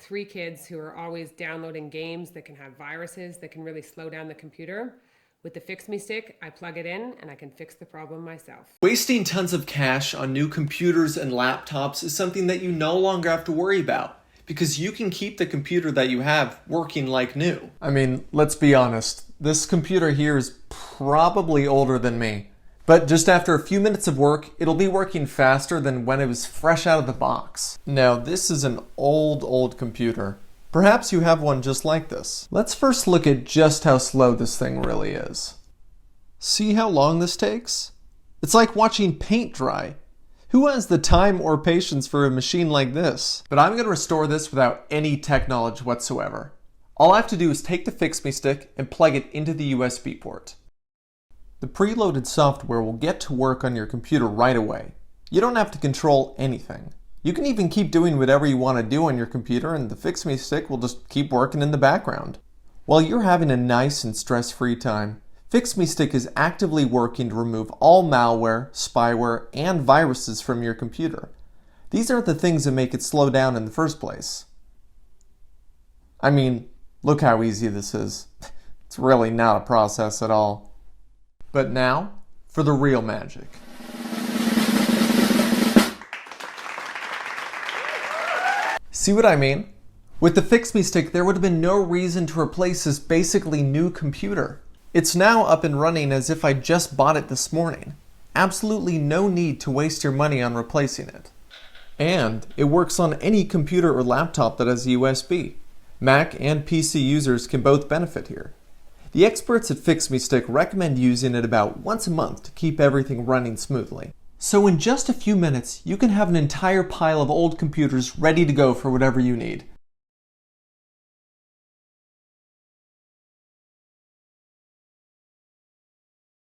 3 kids who are always downloading games that can have viruses that can really slow down the computer. With the FixMeStick, I plug it in and I can fix the problem myself. Wasting tons of cash on new computers and laptops is something that you no longer have to worry about, because you can keep the computer that you have working like new. I mean, let's be honest, this computer here is probably older than me. But just after a few minutes of work, it'll be working faster than when it was fresh out of the box. Now, this is an old computer. Perhaps you have one just like this. Let's first look at just how slow this thing really is. See how long this takes? It's like watching paint dry. Who has the time or patience for a machine like this? But I'm going to restore this without any tech knowledge whatsoever. All I have to do is take the FixMeStick and plug it into the USB port. The preloaded software will get to work on your computer right away. You don't have to control anything. You can even keep doing whatever you want to do on your computer, and the FixMeStick will just keep working in the background. While you're having a nice and stress-free time, FixMeStick is actively working to remove all malware, spyware, and viruses from your computer. These are the things that make it slow down in the first place. I mean, look how easy this is. It's really not a process at all. But now, for the real magic. See what I mean? With the FixMeStick, there would have been no reason to replace this basically new computer. It's now up and running as if I just bought it this morning. Absolutely no need to waste your money on replacing it. And it works on any computer or laptop that has a USB. Mac and PC users can both benefit here. The experts at FixMeStick recommend using it about once a month to keep everything running smoothly. So in just a few minutes, you can have an entire pile of old computers ready to go for whatever you need.